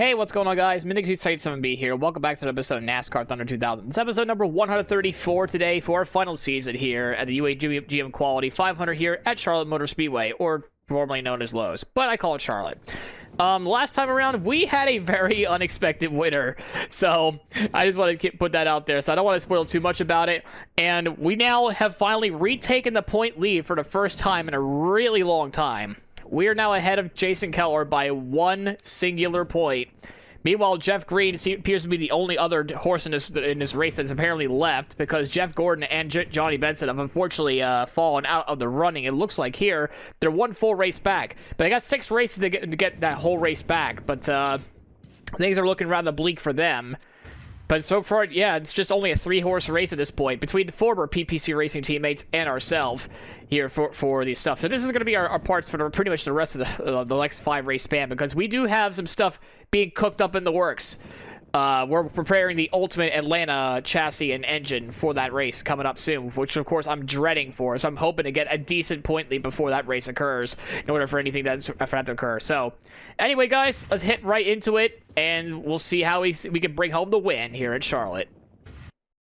Hey, what's going on, guys? Minix7B here. Welcome back to the episode of NASCAR Thunder 2000. It's episode number 134 today for our final season here at the UAGM Quality 500 here at Charlotte Motor Speedway, or formerly known as Lowe's, but I call it Charlotte. Last time around, we had a very unexpected winner, so I just want to put that out there, so I don't want to spoil too much about it. And we now have finally retaken the point lead for the first time in a really long time. We are now ahead of Jason Keller by one singular point. Meanwhile, Jeff Green appears to be the only other horse in this race that's apparently left, because Jeff Gordon and Johnny Benson have unfortunately fallen out of the running. It looks like here they're one full race back, but they got 6 races to get that whole race back. But things are looking rather bleak for them. But so far, yeah, it's just only a 3-horse race at this point between the former PPC Racing teammates and ourselves here for these stuff. So this is going to be our parts for pretty much the rest of the next 5-race span, because we do have some stuff being cooked up in the works. We're preparing the ultimate Atlanta chassis and engine for that race coming up soon, which of course I'm dreading for. So I'm hoping to get a decent point lead before that race occurs in order for anything for that to occur. So anyway, guys, let's hit right into it, and we'll see how we can bring home the win here at Charlotte.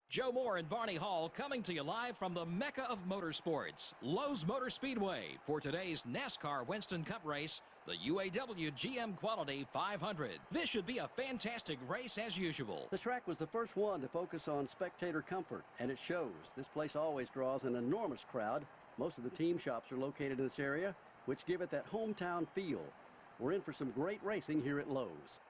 Joe Moore and Barney Hall coming to you live from the Mecca of Motorsports, Lowe's Motor Speedway, for today's NASCAR Winston Cup race, the UAW GM Quality 500. This should be a fantastic race as usual. This track was the first one to focus on spectator comfort, and it shows. This place always draws an enormous crowd. Most of the team shops are located in this area, which give it that hometown feel. We're in for some great racing here at Lowe's.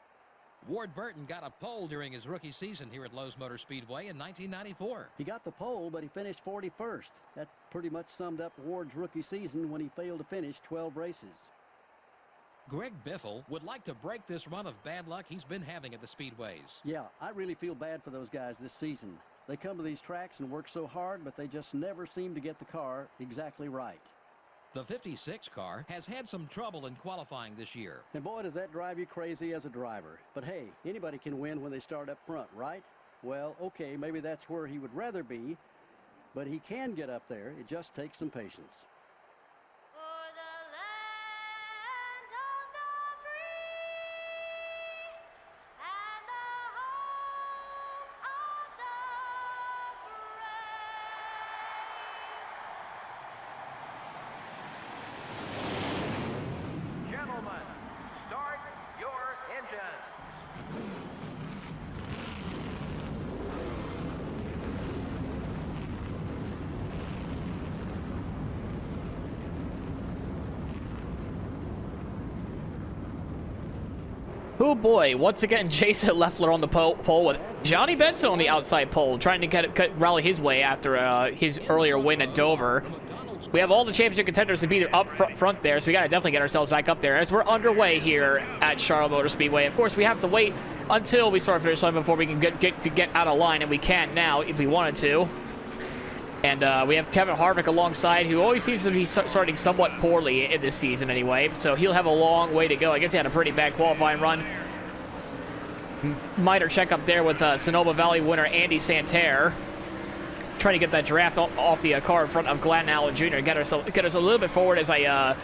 Ward Burton got a pole during his rookie season here at Lowe's Motor Speedway in 1994. He got the pole, but he finished 41st. That pretty much summed up Ward's rookie season when he failed to finish 12 races. Greg Biffle would like to break this run of bad luck he's been having at the speedways. Yeah, I really feel bad for those guys this season. They come to these tracks and work so hard, but they just never seem to get the car exactly right. The 56 car has had some trouble in qualifying this year. And boy, does that drive you crazy as a driver. But hey, anybody can win when they start up front, right? Well, okay, maybe that's where he would rather be, but he can get up there. It just takes some patience. Oh boy, once again, Jason Leffler on the pole with Johnny Benson on the outside pole, trying to rally his way after his earlier win at Dover. We have all the championship contenders to be up front there, so we got to definitely get ourselves back up there as we're underway here at Charlotte Motor Speedway. Of course, we have to wait until we start finish line before we can get out of line, and we can now if we wanted to. And we have Kevin Harvick alongside, who always seems to be starting somewhat poorly in this season anyway, so he'll have a long way to go. I guess he had a pretty bad qualifying run. Minor check up there with Sonoma Valley winner Andy Santerre, trying to get that draft off the car in front of Glenn Allen Jr. Get us a little bit forward as I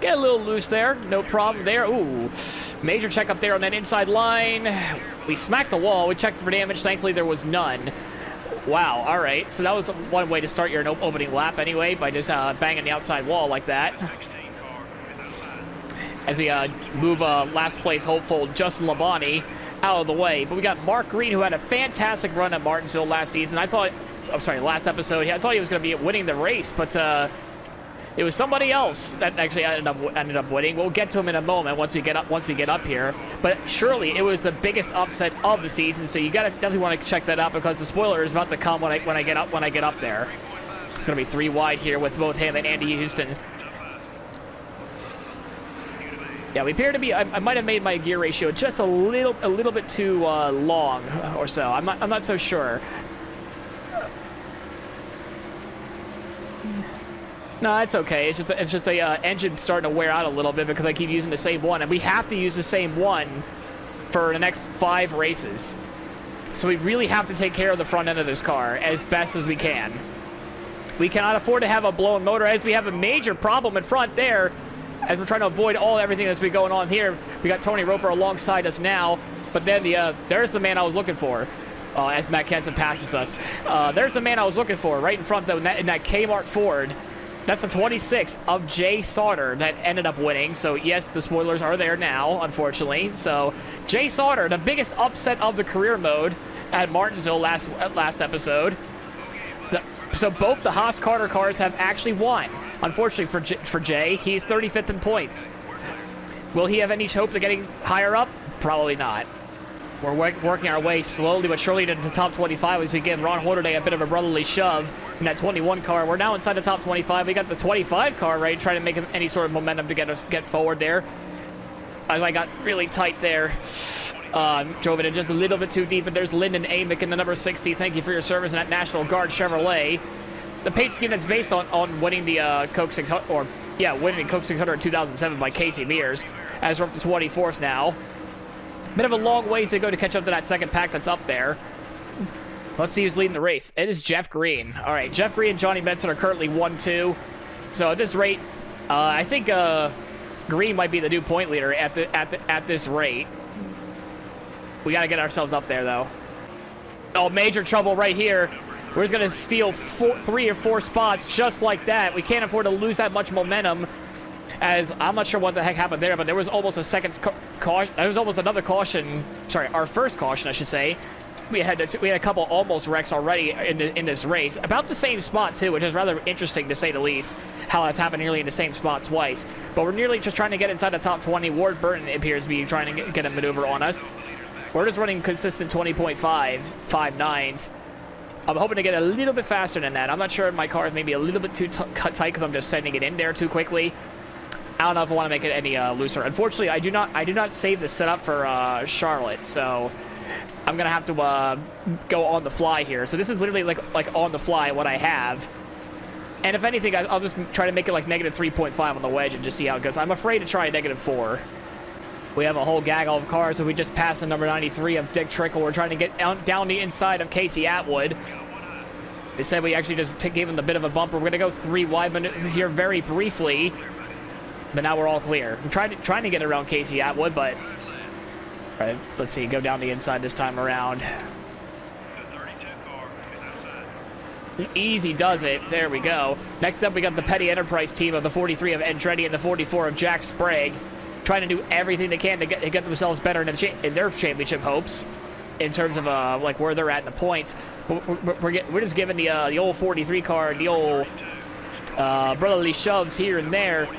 get a little loose there. No problem there. Ooh, major check up there on that inside line. We smacked the wall. We checked for damage. Thankfully, there was none. Wow, all right. So that was one way to start your opening lap anyway, by just banging the outside wall like that. As we move last place hopeful Justin Labonte out of the way. But we got Mark Green, who had a fantastic run at Martinsville last season. Last episode. I thought he was going to be winning the race, but it was somebody else that actually ended up winning. We'll get to him in a moment once we get up here. But surely it was the biggest upset of the season, so you definitely want to check that out, because the spoiler is about to come when I get up there. It's going to be 3 wide here with both him and Andy Houston. Yeah, we appear to be. I might have made my gear ratio just a little bit too long or so. I'm not so sure. No, it's okay. It's just a engine starting to wear out a little bit because I keep using the same one, and we have to use the same one for the next 5 races. So we really have to take care of the front end of this car as best as we can. We cannot afford to have a blown motor, as we have a major problem in front there as we're trying to avoid everything that's been going on here. We got Tony Roper alongside us now, but then there's the man I was looking for. As Matt Kenson passes us. There's the man I was looking for right in front, though, in that Kmart Ford. That's the 26 of Jay Sauter that ended up winning. So, yes, the spoilers are there now, unfortunately. So, Jay Sauter, the biggest upset of the career mode at Martinsville last episode. So, both the Haas Carter cars have actually won. Unfortunately for Jay, he's 35th in points. Will he have any hope of getting higher up? Probably not. We're working our way slowly but surely into the top 25 as we give Ron Hornaday a bit of a brotherly shove in that 21 car. We're now inside the top 25. We got the 25 car, right, trying to make any sort of momentum to get forward there. As I got really tight there, drove it in just a little bit too deep, but there's Lyndon Amick in the number 60. Thank you for your service in that National Guard Chevrolet. The paint scheme that's based on winning the Coke 600, winning Coke 600 in 2007 by Casey Mears, as we're up to 24th now. Bit of a long ways to go to catch up to that second pack that's up there. Let's see who's leading the race. It is Jeff Green. All right, Jeff Green and Johnny Benson are currently 1-2. So at this rate, I think Green might be the new point leader at this rate. We got to get ourselves up there, though. Oh, major trouble right here. We're just going to steal 3 or 4 spots just like that. We can't afford to lose that much momentum. As I'm not sure what the heck happened there, but there was almost a second caution. There was almost another caution. Sorry, our first caution, I should say. We had a couple almost wrecks already in this race. About the same spot, too, which is rather interesting, to say the least, how that's happened nearly in the same spot twice. But we're nearly just trying to get inside the top 20. Ward Burton appears to be trying to get a maneuver on us. We're just running consistent 20.5s, 5.9s. I'm hoping to get a little bit faster than that. I'm not sure if my car is maybe a little bit too tight because I'm just sending it in there too quickly. I don't know if I want to make it any looser. Unfortunately, I do not save the setup for Charlotte, so I'm gonna have to go on the fly here. So this is literally like on the fly what I have. And if anything, I'll just try to make it like negative 3.5 on the wedge and just see how it goes. I'm afraid to try negative 4. We have a whole gaggle of cars, so we just passed the number 93 of Dick Trickle. We're trying to get down the inside of Casey Atwood. They said we actually just gave him a bit of a bumper. We're gonna go 3 wide here very briefly. But now we're all clear. I'm trying to get around Casey Atwood, but all right, let's see. Go down the inside this time around. Easy does it. There we go. Next up, we got the Petty Enterprise team of the 43 of Andretti and the 44 of Jack Sprague, trying to do everything they can to get themselves better in their championship hopes. In terms of like where they're at in the points, we're just giving the old 43 car the old brotherly shoves here and there.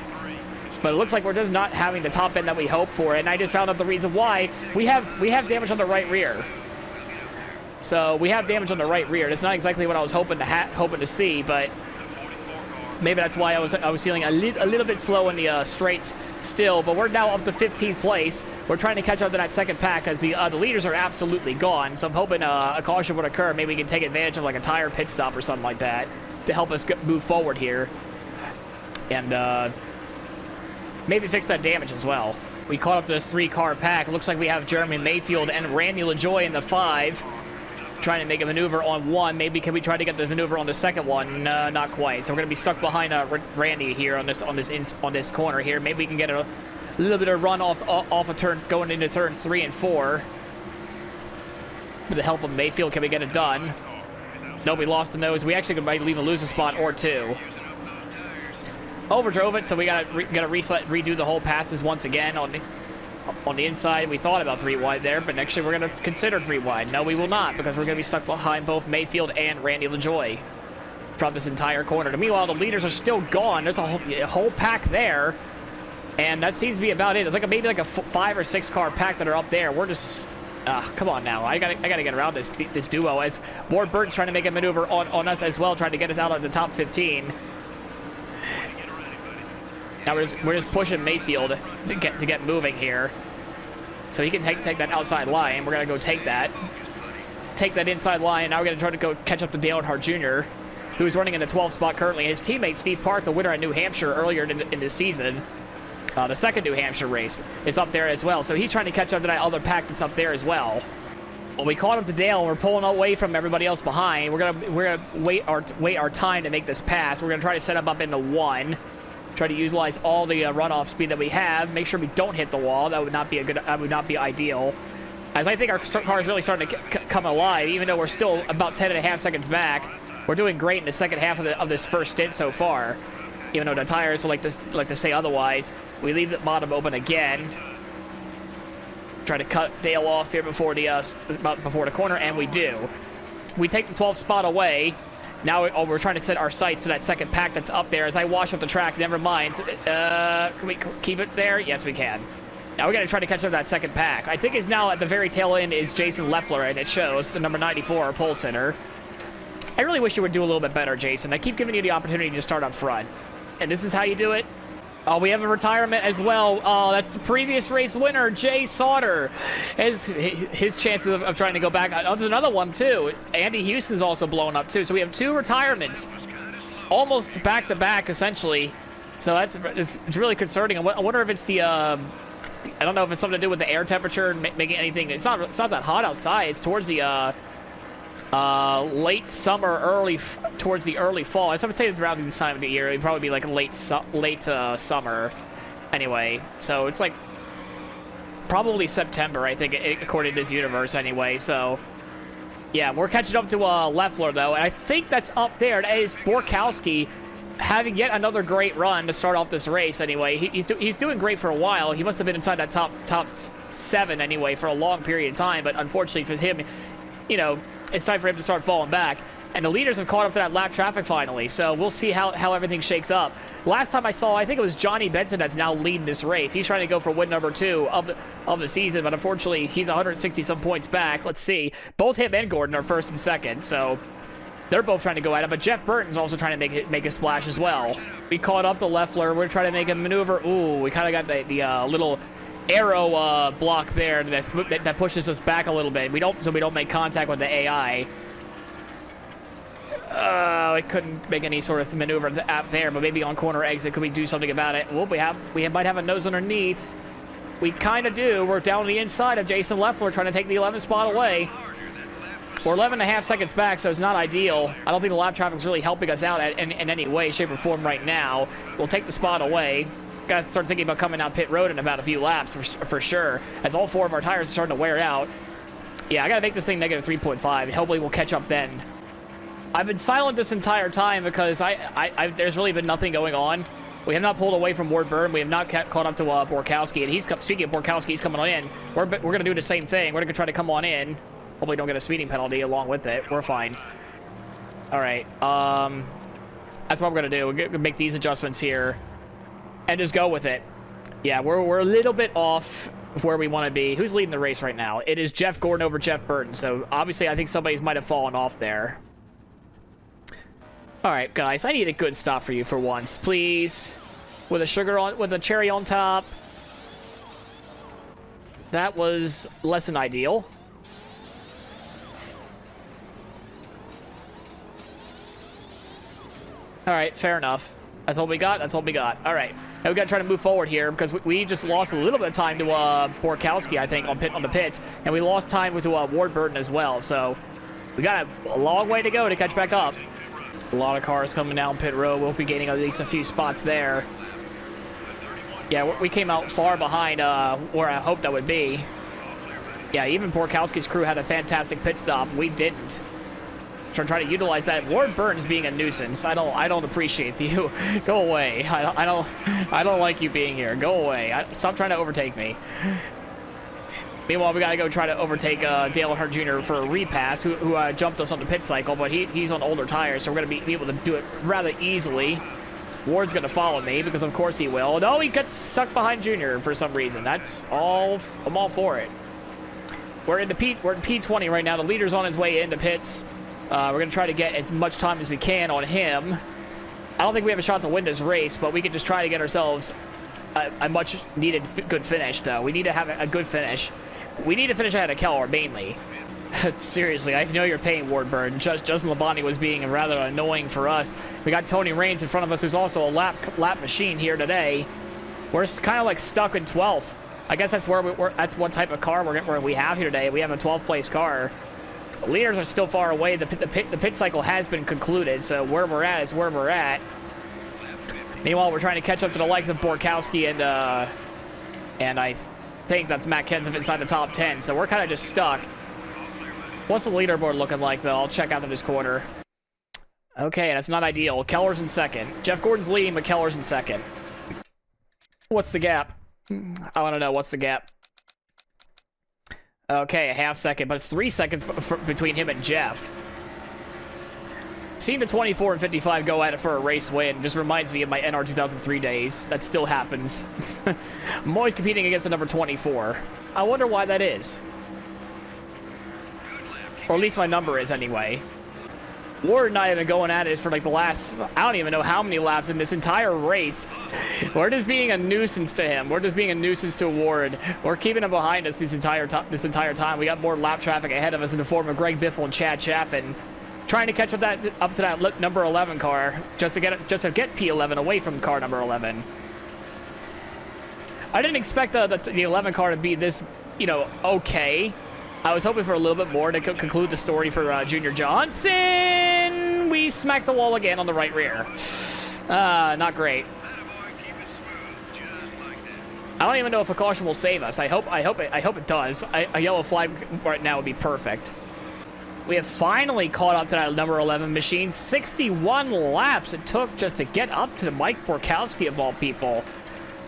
But it looks like we're just not having the top end that we hoped for, and I just found out the reason why. We have damage on the right rear. So we have damage on the right rear. That's not exactly what I was hoping to see, but maybe that's why I was feeling a little bit slow in the straights still. But we're now up to 15th place. We're trying to catch up to that second pack as the leaders are absolutely gone. So I'm hoping a caution would occur. Maybe we can take advantage of like a tire pit stop or something like that to help us move forward here. And maybe fix that damage as well. We caught up to this 3-car pack. It looks like we have Jeremy Mayfield and Randy LaJoy in the 5. Trying to make a maneuver on 1. Maybe can we try to get the maneuver on the second one? Not quite. So we're going to be stuck behind Randy here on this corner here. Maybe we can get a little bit of run off of turns going into turns 3 and 4. With the help of Mayfield, can we get it done? No, we lost the nose. We actually might even lose a spot or 2. Overdrove it, so we gotta redo the whole passes once again on the inside. We thought about 3 wide there, but actually we're gonna consider 3 wide. No, we will not, because we're gonna be stuck behind both Mayfield and Randy LaJoy from this entire corner. And meanwhile, the leaders are still gone. There's a whole pack there, and that seems to be about it. It's like maybe like a 5 or 6 car pack that are up there. We're just come on now. I gotta get around this duo as Ward Burton's trying to make a maneuver on us as well, trying to get us out of the top 15. Now we're just pushing Mayfield to get moving here, so he can take that outside line. We're gonna go take that inside line. Now we're gonna try to go catch up to Dale Earnhardt Jr., who's running in the 12th spot currently. His teammate Steve Park, the winner at New Hampshire earlier in the season, the second New Hampshire race, is up there as well. So he's trying to catch up to that other pack that's up there as well. Well, we caught up to Dale, and we're pulling away from everybody else behind. We're gonna wait our time to make this pass. We're gonna try to set him up into 1. Try to utilize all the runoff speed that we have. Make sure we don't hit the wall. That would not be ideal. As I think our car is really starting to come alive, even though we're still about 10.5 seconds back. We're doing great in the second half of this first stint so far. Even though the tires would like to say otherwise. We leave the bottom open again. Try to cut Dale off here before the corner, and we do. We take the 12th spot away. Now we're trying to set our sights to that second pack that's up there. As I wash up the track, never mind. Can we keep it there? Yes, we can. Now we're going to try to catch up that second pack. I think is now at the very tail end is Jason Leffler, and it shows the number 94 pole sitter. I really wish you would do a little bit better, Jason. I keep giving you the opportunity to start up front. And this is how you do it? Oh, we have a retirement as well. Oh, that's the previous race winner, Jay Sauter. His chances of trying to go back. There's another one, too. Andy Houston's also blown up, too. So we have 2 retirements. Almost back-to-back, essentially. So it's really concerning. I wonder if it's the... I don't know if it's something to do with the air temperature and making anything... It's not that hot outside. It's towards the... late summer, towards the early fall. I would say it's around this time of the year. It'd probably be like late summer. Anyway, so it's like probably September, I think, according to this universe. Anyway, so yeah, we're catching up to Leffler though, and I think that's up there. That is Borkowski having yet another great run to start off this race. Anyway, he's doing great for a while. He must have been inside that top 7 anyway for a long period of time, but unfortunately for him, you know, it's time for him to start falling back. And the leaders have caught up to that lap traffic finally, so we'll see how everything shakes up. Last time I saw, I think it was Johnny Benson that's now leading this race. He's trying to go for win number 2 of the season, but unfortunately, he's 160-some points back. Let's see. Both him and Gordon are first and second, so they're both trying to go at it, but Jeff Burton's also trying to make a splash as well. We caught up to Leffler. We're trying to make a maneuver. Ooh, we kind of got the little arrow block there that pushes us back a little bit. We don't make contact with the AI. I couldn't make any sort of maneuver there, but maybe on corner exit could we do something about it? Well, we might have a nose underneath. We kind of do. We're down the inside of Jason Leffler trying to take the 11th spot away. We're 11.5 seconds back, so it's not ideal. I don't think the lap traffic's really helping us out in any way, shape, or form right now. We'll take the spot away. Got to start thinking about coming down pit road in about a few laps for sure, as all 4 of our tires are starting to wear out. Yeah, I got to make this thing negative 3.5, and hopefully we'll catch up then. I've been silent this entire time because there's really been nothing going on. We have not pulled away from Ward Byrne. We have not caught up to Borkowski, and speaking of Borkowski, he's coming on in. We're going to do the same thing. We're going to try to come on in. Hopefully don't get a speeding penalty along with it. We're fine. All right. That's what we're going to do. We're going to make these adjustments here and just go with it. Yeah, we're a little bit off where we want to be. Who's leading the race right now? It is Jeff Gordon over Jeff Burton. So obviously I think somebody might have fallen off there. All right, guys, I need a good stop for you for once, please. With a cherry on top. That was less than ideal. All right, fair enough. That's what we got. That's what we got. All right, now we got to try to move forward here because we just lost a little bit of time to Borkowski, I think, on the pits, and we lost time with Ward Burton as well. So we got a long way to go to catch back up. A lot of cars coming down pit road. We'll be gaining at least a few spots there. Yeah, we came out far behind where I hoped that would be. Yeah, even Borkowski's crew had a fantastic pit stop. We didn't. So I'm trying to utilize that. Ward Burton's being a nuisance. I don't appreciate you. Go away. I don't like you being here. Go away. Stop trying to overtake me. Meanwhile, we gotta go try to overtake Dale Earnhardt Jr. for a repass, who jumped us on the pit cycle, but he's on older tires, so we're gonna be able to do it rather easily. Ward's gonna follow me because of course he will. No, he gets stuck behind Junior for some reason. I'm all for it. We're in P20 right now. The leader's on his way into pits. We're gonna try to get as much time as we can on him. I don't think we have a shot to win this race, but we can just try to get ourselves a much needed good finish, though. We need to have a good finish. We need to finish ahead of Keller, mainly. Seriously, I know you're paying Ward Byrne. Justin Labonte was being rather annoying for us. We got Tony Raines in front of us, who's also a lap machine here today. We're kind of like stuck in 12th. I guess that's that's what type of car we have here today. We have a 12th place car. Leaders are still far away. The pit cycle has been concluded, so where we're at is where we're at. Meanwhile, we're trying to catch up to the likes of Borkowski and I think that's Matt Kenseth inside the top 10. So we're kind of just stuck. What's the leaderboard looking like, though? I'll check after this quarter. Okay, that's not ideal. Keller's in second. Jeff Gordon's leading, but Keller's in second. What's the gap? I want to know. What's the gap? Okay, a half second, but it's 3 seconds between him and Jeff. Seeing the 24 and 55 go at it for a race win just reminds me of my NR 2003 days. That still happens. I'm always competing against the number 24. I wonder why that is. Or at least my number is, anyway. Ward and I have been going at it for like the last, I don't even know how many laps in this entire race. We're just being a nuisance to him. We're just being a nuisance to Ward. We're keeping him behind us this entire time. We got more lap traffic ahead of us in the form of Greg Biffle and Chad Chaffin. Trying to catch up to that number 11 car just to get P11 away from car number 11. I didn't expect the 11 car to be this, okay. I was hoping for a little bit more to conclude the story for Junior Johnson. We smacked the wall again on the right rear. Not great. I don't even know if a caution will save us. I hope it does. A yellow flag right now would be perfect. We have finally caught up to that number 11 machine. 61 laps it took just to get up to Mike Borkowski, of all people.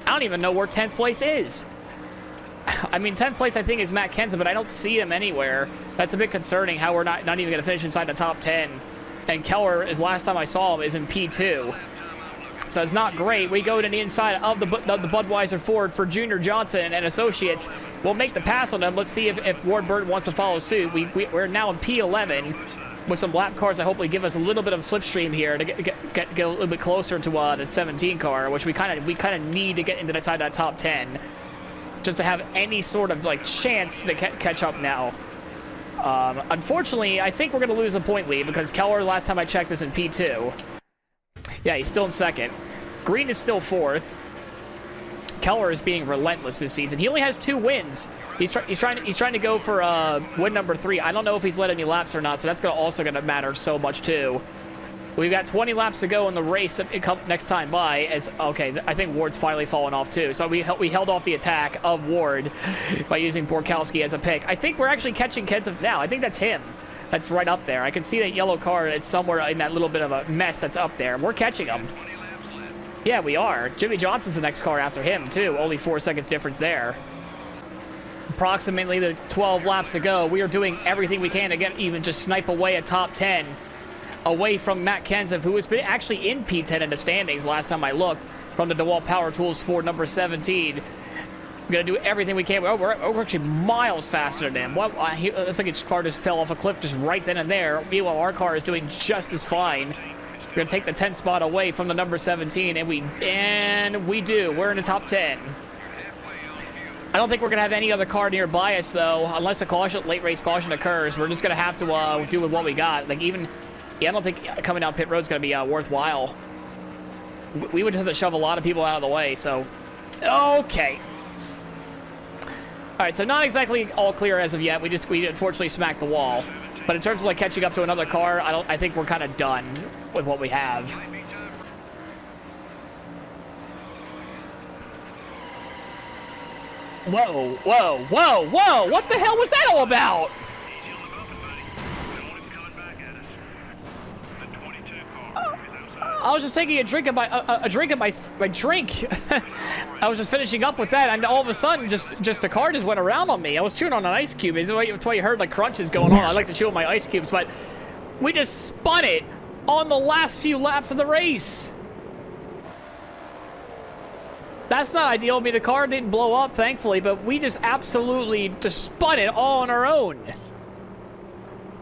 I don't even know where 10th place is. I mean, 10th place, I think, is Matt Kenseth, but I don't see him anywhere. That's a bit concerning how we're not even going to finish inside the top 10. And Keller, as last time I saw him, is in P2. So it's not great. We go to the inside of the Budweiser Ford for Junior Johnson and Associates. We'll make the pass on them. Let's see if Ward Burton wants to follow suit. We're now in P11 with some lap cars that hopefully give us a little bit of slipstream here to get a little bit closer to the 17 car, which we kind of need to get into inside that top 10. Just to have any sort of chance to catch up now. Unfortunately, I think we're going to lose a point lead because Keller, last time I checked, is in P2. Yeah, he's still in second. Green is still fourth. Keller is being relentless this season. He only has 2 wins. He's trying to go for win number 3. I don't know if he's led any laps or not, so that's also going to matter so much too. We've got 20 laps to go in the race next time by. Okay, I think Ward's finally fallen off too. So we held off the attack of Ward by using Borkowski as a pick. I think we're actually catching Kenseth now. I think that's him. That's right up there. I can see that yellow car. It's somewhere in that little bit of a mess that's up there. We're catching him. Yeah, we are. Jimmy Johnson's the next car after him too. Only 4 seconds difference there. Approximately the 12 laps to go. We are doing everything we can to even just snipe away a top 10. Away from Matt Kenseth, who was actually in P10 in the standings last time I looked, from the DeWalt Power Tools Ford number 17. We're going to do everything we can. We're actually miles faster than him. It's like his car just fell off a cliff just right then and there. Meanwhile, our car is doing just as fine. We're going to take the 10th spot away from the number 17, and we do. We're in the top 10. I don't think we're going to have any other car nearby us, though, unless a late race caution occurs. We're just going to have to do with what we got. I don't think coming down pit road is going to be worthwhile. We would have to shove a lot of people out of the way, so... Okay. Alright, so not exactly all clear as of yet. We unfortunately smacked the wall. But in terms of catching up to another car, I think we're kind of done with what we have. Whoa, whoa, whoa, whoa! What the hell was that all about? I was just taking a drink of my drink. I was just finishing up with that, and all of a sudden, just a car just went around on me. I was chewing on an ice cube. That's why you heard crunches going on. I like to chew on my ice cubes, but we just spun it on the last few laps of the race. That's not ideal. I mean, the car didn't blow up, thankfully, but we just absolutely just spun it all on our own.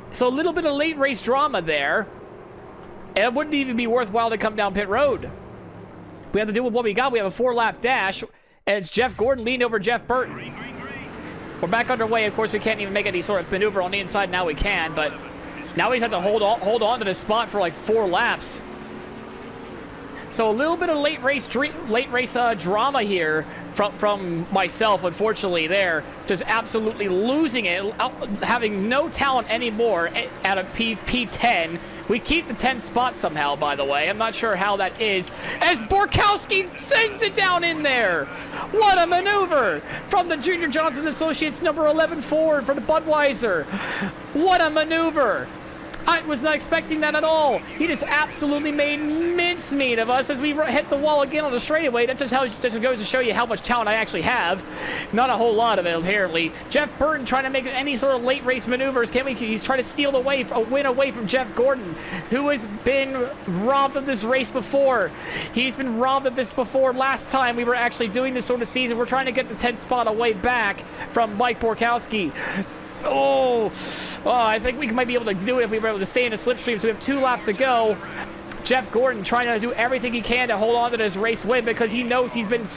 So a little bit of late race drama there. And it wouldn't even be worthwhile to come down pit road. We have to do with what we got. We have a 4-lap dash, and it's Jeff Gordon leading over Jeff Burton. We're back underway. Of course, we can't even make any sort of maneuver on the inside. Now we can, but now we just have to hold on to this spot for 4 laps. So a little bit of late race drama here from myself, unfortunately, there. Just absolutely losing it, having no talent anymore at a P10. We keep the 10th spot somehow, by the way. I'm not sure how that is. As Borkowski sends it down in there. What a maneuver from the Junior Johnson Associates number 11 Ford for the Budweiser. What a maneuver. I was not expecting that at all. He just absolutely made mincemeat of us as we hit the wall again on the straightaway. That just goes to show you how much talent I actually have. Not a whole lot of it, apparently. Jeff Burton trying to make any sort of late race maneuvers. He's trying to steal a win away from Jeff Gordon, who has been robbed of this race before. He's been robbed of this before. Last time we were actually doing this sort of season, we're trying to get the 10th spot away back from Mike Borkowski. Oh, I think we might be able to do it if we were able to stay in the slipstream. So we have 2 laps to go. Jeff Gordon trying to do everything he can to hold on to this race win because he knows he's been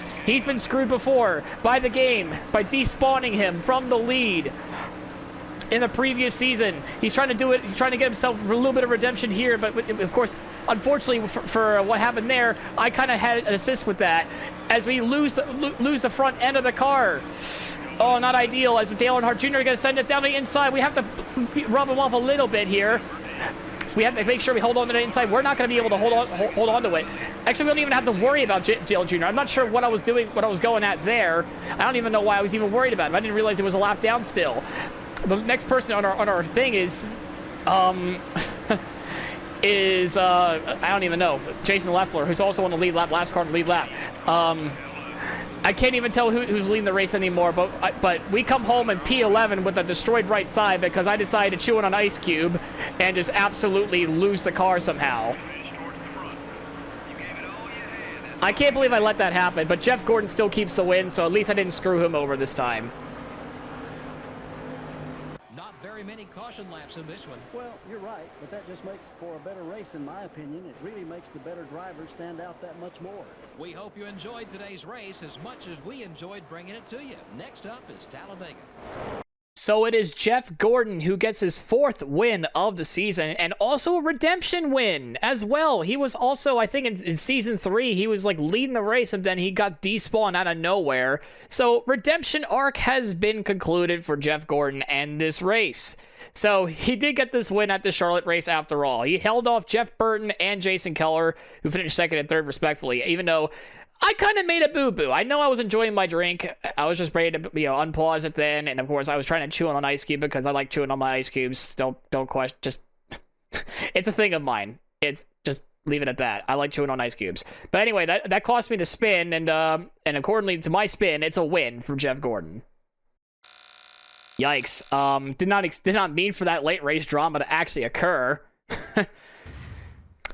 screwed before by the game, by despawning him from the lead in the previous season. He's trying to do it. He's trying to get himself a little bit of redemption here, but of course, unfortunately for what happened there, I kind of had an assist with that as we lose the front end of the car. Oh, not ideal, as Dale Earnhardt Jr. is going to send us down to the inside. We have to rub him off a little bit here. We have to make sure we hold on to the inside. We're not going to be able to hold on to it. Actually, we don't even have to worry about Dale Jr. I'm not sure what I was doing, what I was going at there. I don't even know why I was even worried about him. I didn't realize it was a lap down still. The next person on our thing is, I don't even know, Jason Leffler, who's also on the lead lap, last car on the lead lap. I can't even tell who's leading the race anymore, but we come home in P11 with a destroyed right side because I decided to chew on an ice cube and just absolutely lose the car somehow. I can't believe I let that happen, but Jeff Gordon still keeps the win, so at least I didn't screw him over this time. Not very many caution laps in this one. Well, you're right, but that just makes for a better race in my opinion. It really makes the better drivers stand out that much more. We hope you enjoyed today's race as much as we enjoyed bringing it to you. Next up is Talladega. So it is Jeff Gordon who gets his 4th win of the season and also a redemption win as well. He was also, I think in season 3, he was like leading the race and then he got despawned out of nowhere. So redemption arc has been concluded for Jeff Gordon and this race. So he did get this win at the Charlotte race after all. He held off Jeff Burton and Jason Keller, who finished 2nd and 3rd respectfully, even though I kind of made a boo-boo. I know I was enjoying my drink. I was just ready to, unpause it then. And of course, I was trying to chew on an ice cube because I like chewing on my ice cubes. Don't question. Just, it's a thing of mine. It's just leave it at that. I like chewing on ice cubes. But anyway, that cost me the spin. And accordingly to my spin, it's a win for Jeff Gordon. Yikes. Did not mean for that late race drama to actually occur.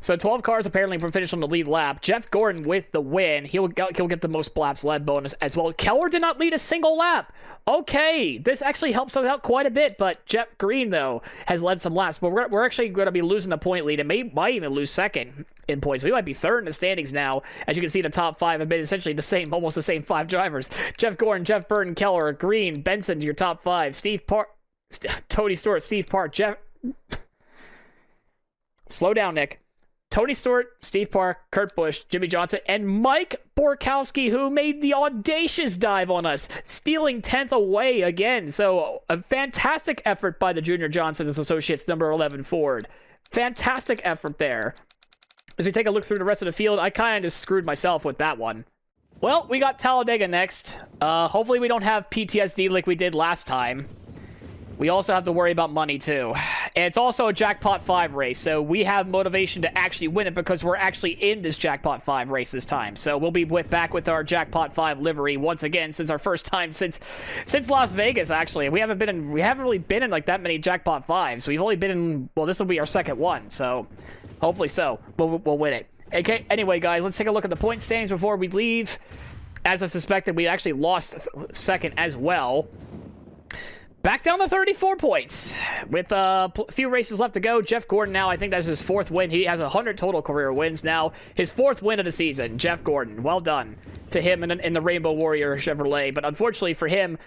So 12 cars apparently for finish on the lead lap. Jeff Gordon with the win. He'll get the most laps led bonus as well. Keller did not lead a single lap. Okay, this actually helps us out quite a bit, but Jeff Green, though, has led some laps. But we're actually going to be losing a point lead and might even lose 2nd in points. We might be 3rd in the standings now. As you can see, the top 5 have been essentially almost the same 5 drivers. Jeff Gordon, Jeff Burton, Keller, Green, Benson, your top 5. Steve Park, Tony Stewart, Steve Park, Jeff... Slow down, Nick. Tony Stewart, Steve Park, Kurt Busch, Jimmy Johnson, and Mike Borkowski, who made the audacious dive on us, stealing 10th away again. So a fantastic effort by the Junior Johnson's Associates number 11 Ford. Fantastic effort there. As we take a look through the rest of the field, I kind of just screwed myself with that one. Well, we got Talladega next. Hopefully we don't have PTSD like we did last time. We also have to worry about money, too. And it's also a Jackpot 5 race, so we have motivation to actually win it because we're actually in this Jackpot 5 race this time. So we'll be back with our Jackpot 5 livery once again since our first time since Las Vegas, actually. We haven't really been in like that many Jackpot 5s. We've only been in, well, this will be our 2nd one, so hopefully so. We'll win it. Okay, anyway, guys, let's take a look at the point standings before we leave. As I suspected, we actually lost 2nd as well. Back down to 34 points with a few races left to go. Jeff Gordon now, I think that's his 4th win. He has 100 total career wins now. His 4th win of the season. Jeff Gordon, well done to him in the Rainbow Warrior Chevrolet. But unfortunately for him,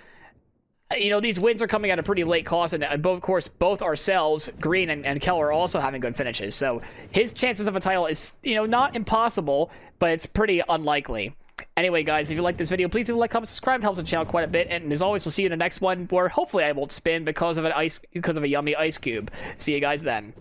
these wins are coming at a pretty late cost. And of course, both ourselves, Green and Keller, are also having good finishes. So his chances of a title is, not impossible, but it's pretty unlikely. Anyway, guys, if you like this video, please leave a like, comment, subscribe. It helps the channel quite a bit. And as always, we'll see you in the next one, where hopefully I won't spin because of a yummy ice cube. See you guys then.